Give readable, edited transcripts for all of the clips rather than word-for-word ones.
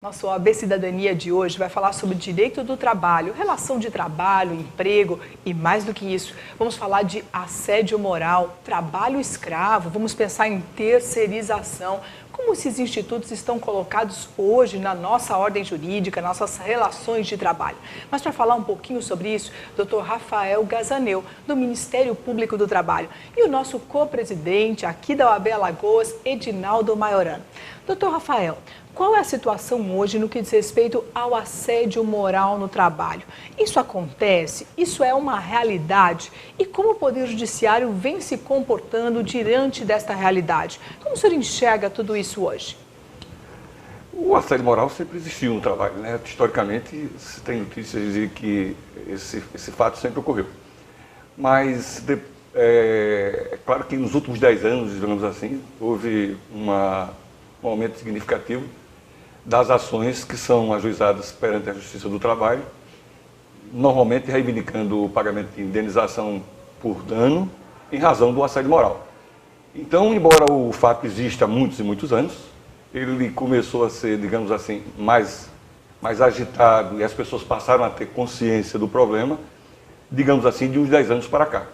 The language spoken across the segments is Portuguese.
Nosso OAB Cidadania de hoje vai falar sobre direito do trabalho, relação de trabalho, emprego e mais do que isso, vamos falar de assédio moral, trabalho escravo, vamos pensar em terceirização, como esses institutos estão colocados hoje na nossa ordem jurídica, nossas relações de trabalho. Mas para falar um pouquinho sobre isso, Dr. Rafael Gazaneu, do Ministério Público do Trabalho, e o nosso co-presidente aqui da OAB Alagoas, Edinaldo Maiorano. Dr. Rafael, qual é a situação hoje no que diz respeito ao assédio moral no trabalho? Isso acontece? Isso é uma realidade? E como o Poder Judiciário vem se comportando diante desta realidade? Como o senhor enxerga tudo isso hoje? O assédio moral sempre existiu no trabalho, né? Historicamente, se tem notícias de que esse fato sempre ocorreu. Mas é claro que nos últimos 10 anos, digamos assim, houve um aumento significativo das ações que são ajuizadas perante a Justiça do Trabalho, normalmente reivindicando o pagamento de indenização por dano em razão do assédio moral. Então, embora o fato exista há muitos e muitos anos, ele começou a ser, digamos assim, mais agitado e as pessoas passaram a ter consciência do problema, digamos assim, de uns 10 anos para cá.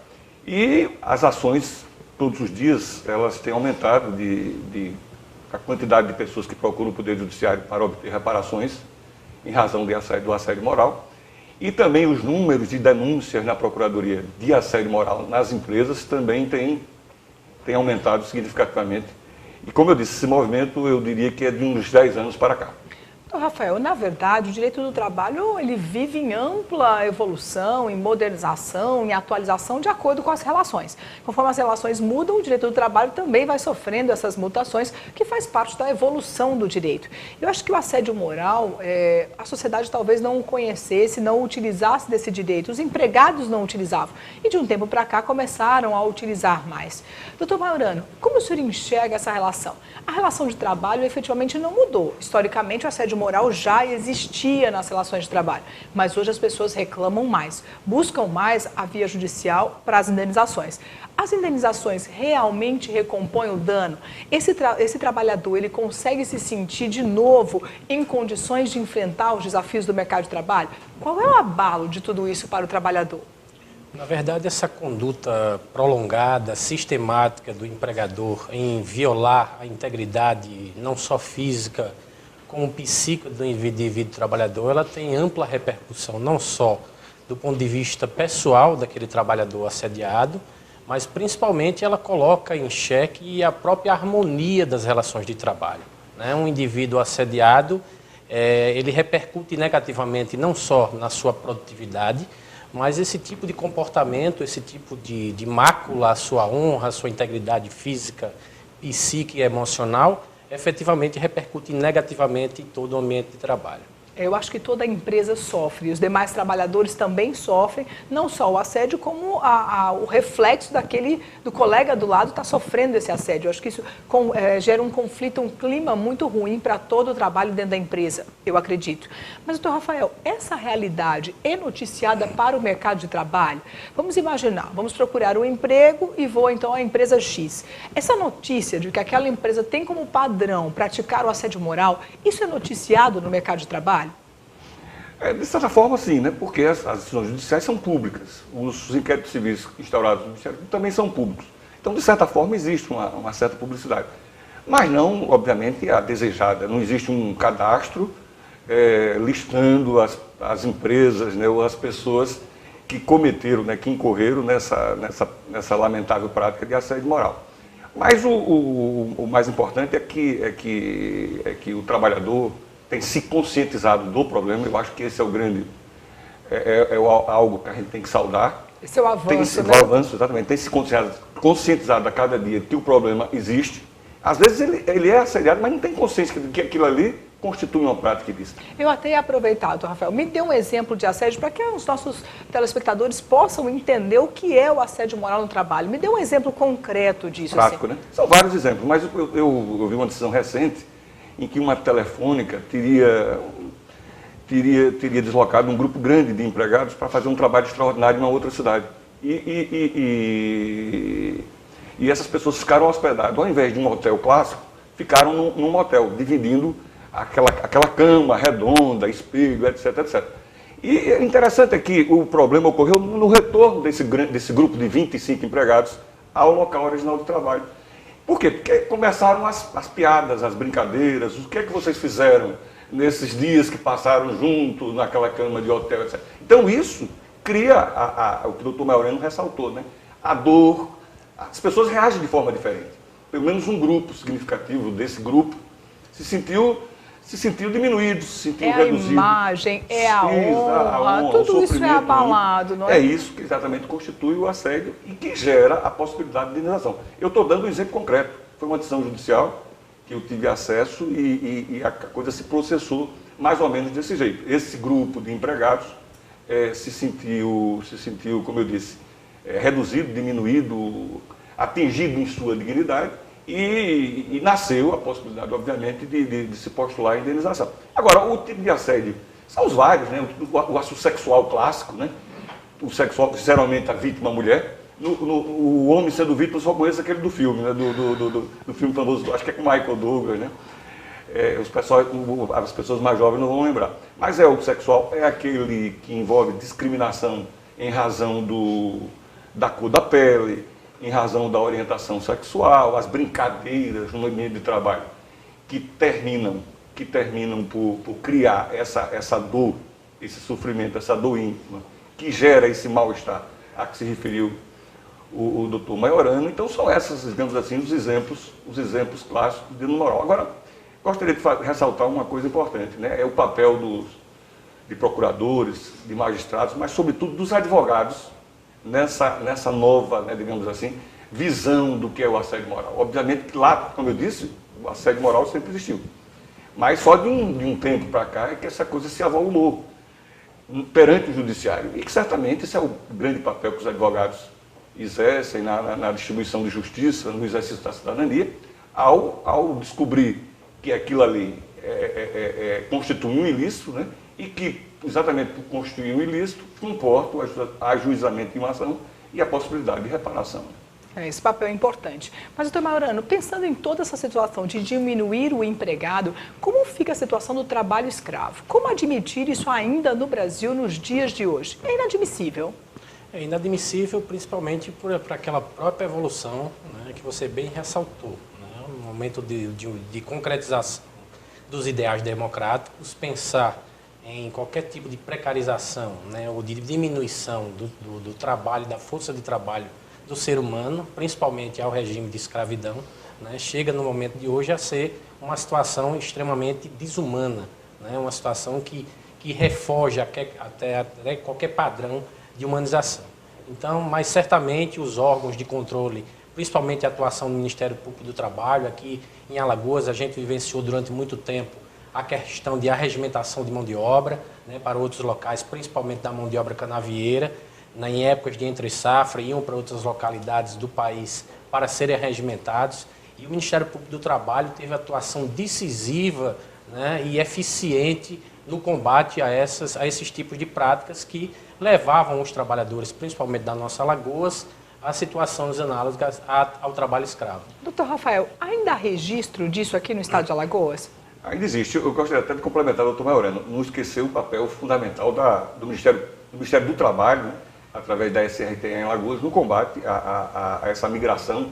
E as ações, todos os dias, elas têm aumentado a quantidade de pessoas que procuram o Poder Judiciário para obter reparações em razão do assédio moral e também os números de denúncias na Procuradoria de assédio moral nas empresas também têm aumentado significativamente. E como eu disse, esse movimento eu diria que é de uns 10 anos para cá. Então, Rafael, na verdade, o direito do trabalho ele vive em ampla evolução, em modernização, em atualização de acordo com as relações. Conforme as relações mudam, o direito do trabalho também vai sofrendo essas mutações, que faz parte da evolução do direito. Eu acho que o assédio moral, a sociedade talvez não o conhecesse, não o utilizasse desse direito. Os empregados não utilizavam e de um tempo para cá começaram a utilizar mais. Doutor Maiorano, como o senhor enxerga essa relação? A relação de trabalho efetivamente não mudou. Historicamente, o assédio moral já existia nas relações de trabalho, mas hoje as pessoas reclamam mais, buscam mais a via judicial para as indenizações. As indenizações realmente recompõem o dano? Esse trabalhador, ele consegue se sentir de novo em condições de enfrentar os desafios do mercado de trabalho? Qual é o abalo de tudo isso para o trabalhador? Na verdade, essa conduta prolongada, sistemática do empregador em violar a integridade não só física, como psíquica do indivíduo trabalhador, ela tem ampla repercussão, não só do ponto de vista pessoal daquele trabalhador assediado, mas principalmente ela coloca em xeque a própria harmonia das relações de trabalho. Um indivíduo assediado, ele repercute negativamente não só na sua produtividade, mas esse tipo de comportamento, esse tipo de mácula à sua honra, à sua integridade física, psíquica e emocional, efetivamente repercute negativamente em todo o ambiente de trabalho. Eu acho que toda empresa sofre, os demais trabalhadores também sofrem, não só o assédio, como o reflexo do colega do lado está sofrendo esse assédio. Eu acho que isso gera um conflito, um clima muito ruim para todo o trabalho dentro da empresa, eu acredito. Mas, doutor Rafael, essa realidade é noticiada para o mercado de trabalho? Vamos imaginar, vamos procurar um emprego e vou então à empresa X. Essa notícia de que aquela empresa tem como padrão praticar o assédio moral, isso é noticiado no mercado de trabalho? De certa forma, sim, né? Porque as decisões judiciais são públicas. Os inquéritos civis instaurados no Judiciário também são públicos. Então, de certa forma, existe uma certa publicidade. Mas não, obviamente, a desejada. Não existe um cadastro listando as empresas, né, ou as pessoas que cometeram, né, que incorreram nessa lamentável prática de assédio moral. Mas o mais importante é que o trabalhador tem se conscientizado do problema. Eu acho que esse é o grande, algo que a gente tem que saudar. Esse é o avanço, né? O avanço, exatamente. Tem se conscientizado a cada dia que o problema existe. Às vezes ele é assediado, mas não tem consciência de que aquilo ali constitui uma prática ilícita. Eu até ia aproveitar, doutor Rafael, me dê um exemplo de assédio para que os nossos telespectadores possam entender o que é o assédio moral no trabalho. Me dê um exemplo concreto disso. Prático, assim. Né? São vários exemplos, mas eu vi uma decisão recente em que uma telefônica teria deslocado um grupo grande de empregados para fazer um trabalho extraordinário em uma outra cidade. E essas pessoas ficaram hospedadas, ao invés de um hotel clássico, ficaram num motel, dividindo aquela cama redonda, espelho, etc, etc. E interessante é que o problema ocorreu no retorno desse grupo de 25 empregados ao local original de trabalho. Por quê? Porque começaram as piadas, as brincadeiras, o que é que vocês fizeram nesses dias que passaram junto naquela cama de hotel, etc. Então isso cria o que o doutor Maiorano ressaltou, né? A dor, as pessoas reagem de forma diferente. Pelo menos um grupo significativo desse grupo se sentiu diminuído, se sentiu reduzido. É a imagem, é a honra, tudo isso é abalado, não é? É isso que exatamente constitui o assédio e que gera a possibilidade de indenização. Eu estou dando um exemplo concreto. Foi uma decisão judicial que eu tive acesso e a coisa se processou mais ou menos desse jeito. Esse grupo de empregados se sentiu, como eu disse, reduzido, diminuído, atingido em sua dignidade e nasceu a possibilidade, obviamente, de se postular a indenização. Agora, o tipo de assédio são os vários, né? O assédio sexual clássico, né? O sexual, geralmente, a vítima é a mulher. O homem sendo vítima, eu só conheço aquele do filme, né? do filme famoso, acho que é com Michael Douglas, né? As pessoas mais jovens não vão lembrar. Mas o sexual é aquele que envolve discriminação em razão da cor da pele, em razão da orientação sexual, as brincadeiras no ambiente de trabalho, que terminam por criar essa dor, esse sofrimento, essa dor íntima, que gera esse mal-estar a que se referiu o doutor Maiorano. Então são esses, digamos assim, os exemplos clássicos de moral. Agora, gostaria de ressaltar uma coisa importante, né? É o papel de procuradores, de magistrados, mas sobretudo dos advogados, nessa nova, né, digamos assim, visão do que é o assédio moral. Obviamente que lá, como eu disse, o assédio moral sempre existiu. Mas só de um tempo para cá é que essa coisa se avolumou perante o judiciário. E que certamente esse é o grande papel que os advogados exercem na distribuição de justiça, no exercício da cidadania, ao descobrir que aquilo ali constitui um ilícito, né, e que, exatamente por constituir um ilícito, comporta o ajuizamento de uma ação e a possibilidade de reparação. Esse papel é importante. Mas, doutor Maiorano, pensando em toda essa situação de diminuir o empregado, como fica a situação do trabalho escravo? Como admitir isso ainda no Brasil nos dias de hoje? É inadmissível. É inadmissível, principalmente por aquela própria evolução, né, que você bem ressaltou, né, no momento de concretização dos ideais democráticos, pensar em qualquer tipo de precarização, né, ou de diminuição do trabalho, da força de trabalho do ser humano, principalmente ao regime de escravidão, né, chega no momento de hoje a ser uma situação extremamente desumana, né, uma situação que refoge até qualquer padrão de humanização. Então, mas certamente os órgãos de controle, principalmente a atuação do Ministério Público do Trabalho, aqui em Alagoas a gente vivenciou durante muito tempo a questão de arregimentação de mão de obra, né, para outros locais, principalmente da mão de obra canavieira, em épocas de entre-safra, iam para outras localidades do país para serem arregimentados. E o Ministério Público do Trabalho teve atuação decisiva, né, e eficiente no combate a esses tipos de práticas que levavam os trabalhadores, principalmente da nossa Alagoas, a situações análogas ao trabalho escravo. Doutor Rafael, ainda há registro disso aqui no estado de Alagoas? Ainda existe. Eu gostaria até de complementar o doutor Maiorano, não esquecer o papel fundamental do Ministério do Trabalho, né, através da SRT em Alagoas, no combate a essa migração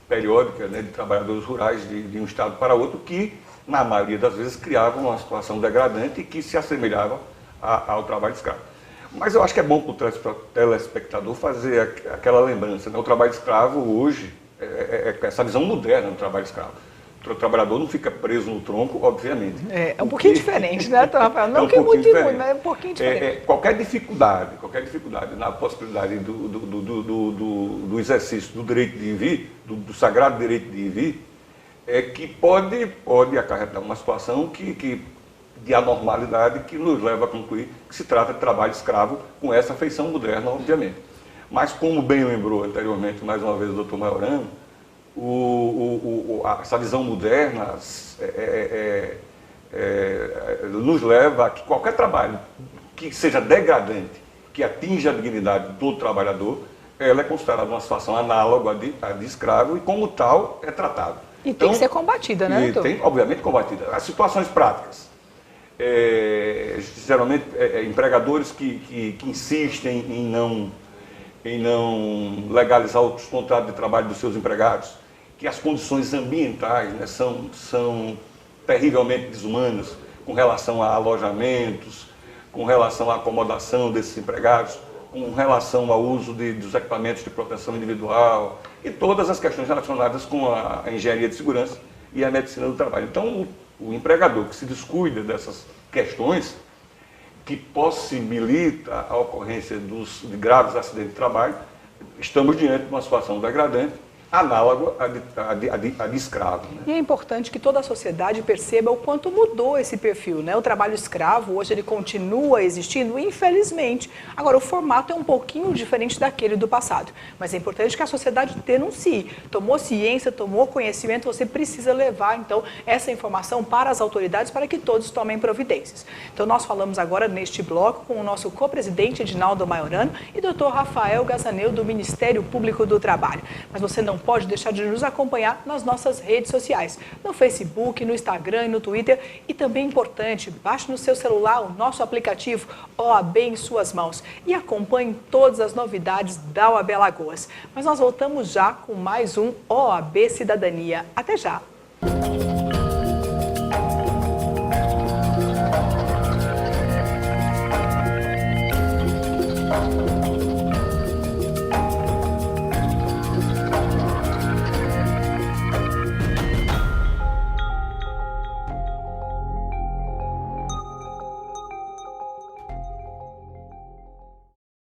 periódica, né, de trabalhadores rurais de um estado para outro, que, na maioria das vezes, criavam uma situação degradante e que se assemelhava ao trabalho escravo. Mas eu acho que é bom para o telespectador fazer aquela lembrança, né? O trabalho escravo hoje é essa visão moderna do trabalho escravo. O trabalhador não fica preso no tronco, obviamente. É um pouquinho diferente, né, Rafael? Não que muito, mas é um pouquinho diferente. Qualquer dificuldade na possibilidade do exercício do direito de ir e vir, do sagrado direito de ir e vir, que pode acarretar uma situação de anormalidade que nos leva a concluir que se trata de trabalho escravo com essa feição moderna, obviamente. Mas, como bem lembrou anteriormente, mais uma vez, o doutor Maiorano, essa visão moderna nos leva a que qualquer trabalho que seja degradante, que atinja a dignidade do trabalhador, ela é considerada uma situação análoga à de escravo e, como tal, é tratado. E tem que ser combatida, né, doutor? Tem, obviamente, combatida. As situações práticas. Geralmente, empregadores que insistem em não legalizar os contratos de trabalho dos seus empregados, que as condições ambientais, né, são terrivelmente desumanas com relação a alojamentos, com relação à acomodação desses empregados, com relação ao uso dos equipamentos de proteção individual e todas as questões relacionadas com a engenharia de segurança e a medicina do trabalho. Então, o empregador que se descuida dessas questões, que possibilita a ocorrência de graves acidentes de trabalho, estamos diante de uma situação degradante, análogo a de escravo. Né? E é importante que toda a sociedade perceba o quanto mudou esse perfil, né? O trabalho escravo, hoje ele continua existindo, infelizmente. Agora, o formato é um pouquinho diferente daquele do passado, mas é importante que a sociedade denuncie. Tomou ciência, tomou conhecimento, você precisa levar, então, essa informação para as autoridades para que todos tomem providências. Então, nós falamos agora neste bloco com o nosso co-presidente Edinaldo Maiorano e doutor Rafael Gazaneu, do Ministério Público do Trabalho. Mas você não pode deixar de nos acompanhar nas nossas redes sociais, no Facebook, no Instagram e no Twitter. E também é importante, baixe no seu celular o nosso aplicativo OAB em suas mãos e acompanhe todas as novidades da OAB Alagoas. Mas nós voltamos já com mais um OAB Cidadania. Até já!